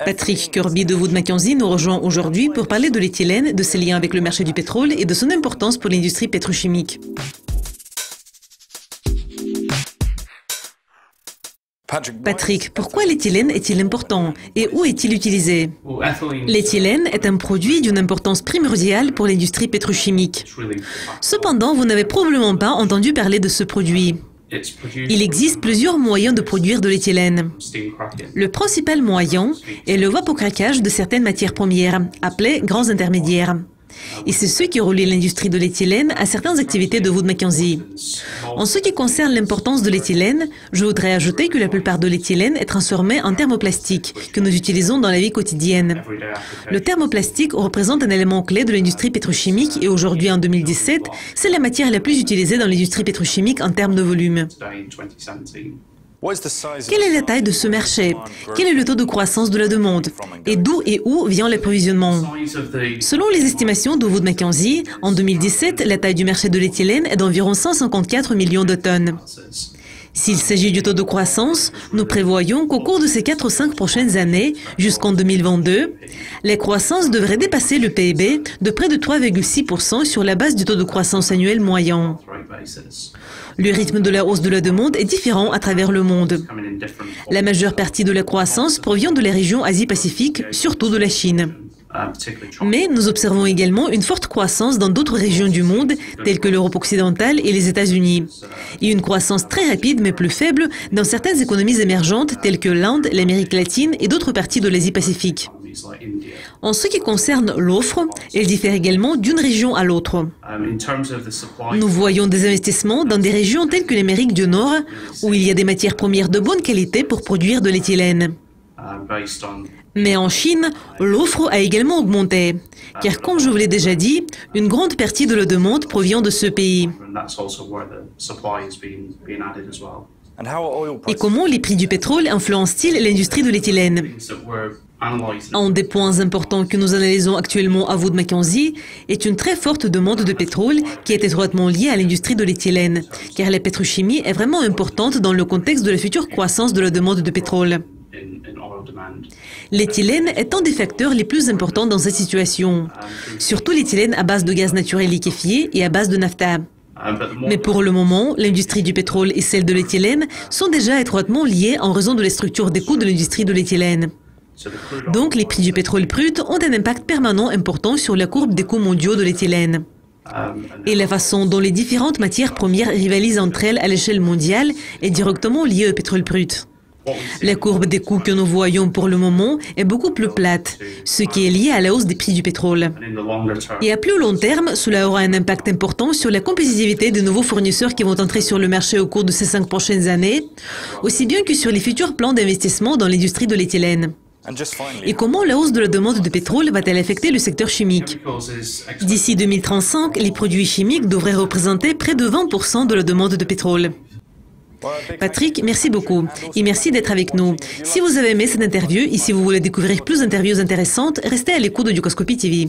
Patrick Kirby de Wood Mackenzie nous rejoint aujourd'hui pour parler de l'éthylène, de ses liens avec le marché du pétrole et de son importance pour l'industrie pétrochimique. Patrick, pourquoi l'éthylène est-il important et où est-il utilisé? L'éthylène est un produit d'une importance primordiale pour l'industrie pétrochimique. Cependant, vous n'avez probablement pas entendu parler de ce produit. Il existe plusieurs moyens de produire de l'éthylène. Le principal moyen est le vapocraquage de certaines matières premières, appelées grands intermédiaires. Et c'est ce qui relie l'industrie de l'éthylène à certaines activités de Wood Mackenzie. En ce qui concerne l'importance de l'éthylène, je voudrais ajouter que la plupart de l'éthylène est transformée en thermoplastique que nous utilisons dans la vie quotidienne. Le thermoplastique représente un élément clé de l'industrie pétrochimique et aujourd'hui, en 2017, c'est la matière la plus utilisée dans l'industrie pétrochimique en termes de volume. Quelle est la taille de ce marché? Quel est le taux de croissance de la demande? Et d'où vient l'approvisionnement? Selon les estimations de Wood Mackenzie, en 2017, la taille du marché de l'éthylène est d'environ 154 millions de tonnes. S'il s'agit du taux de croissance, nous prévoyons qu'au cours de ces 4 ou 5 prochaines années, jusqu'en 2022, la croissance devrait dépasser le PIB de près de 3,6% sur la base du taux de croissance annuel moyen. Le rythme de la hausse de la demande est différent à travers le monde. La majeure partie de la croissance provient de la région Asie-Pacifique, surtout de la Chine. Mais nous observons également une forte croissance dans d'autres régions du monde, telles que l'Europe occidentale et les États-Unis, et une croissance très rapide mais plus faible dans certaines économies émergentes, telles que l'Inde, l'Amérique latine et d'autres parties de l'Asie-Pacifique. En ce qui concerne l'offre, elle diffère également d'une région à l'autre. Nous voyons des investissements dans des régions telles que l'Amérique du Nord, où il y a des matières premières de bonne qualité pour produire de l'éthylène. Mais en Chine, l'offre a également augmenté, car comme je vous l'ai déjà dit, une grande partie de la demande provient de ce pays. Et comment les prix du pétrole influencent-ils l'industrie de l'éthylène? Un des points importants que nous analysons actuellement à Wood Mackenzie est une très forte demande de pétrole qui est étroitement liée à l'industrie de l'éthylène, car la pétrochimie est vraiment importante dans le contexte de la future croissance de la demande de pétrole. L'éthylène est un des facteurs les plus importants dans cette situation, surtout l'éthylène à base de gaz naturel liquéfié et à base de naphtha. Mais pour le moment, l'industrie du pétrole et celle de l'éthylène sont déjà étroitement liées en raison de la structure des coûts de l'industrie de l'éthylène. Donc, les prix du pétrole brut ont un impact permanent important sur la courbe des coûts mondiaux de l'éthylène. Et la façon dont les différentes matières premières rivalisent entre elles à l'échelle mondiale est directement liée au pétrole brut. La courbe des coûts que nous voyons pour le moment est beaucoup plus plate, ce qui est lié à la hausse des prix du pétrole. Et à plus long terme, cela aura un impact important sur la compétitivité des nouveaux fournisseurs qui vont entrer sur le marché au cours de ces 5 prochaines années, aussi bien que sur les futurs plans d'investissement dans l'industrie de l'éthylène. Et comment la hausse de la demande de pétrole va-t-elle affecter le secteur chimique? D'ici 2035, les produits chimiques devraient représenter près de 20% de la demande de pétrole. Patrick, merci beaucoup et merci d'être avec nous. Si vous avez aimé cette interview et si vous voulez découvrir plus d'interviews intéressantes, restez à l'écoute de Ducoscopy TV.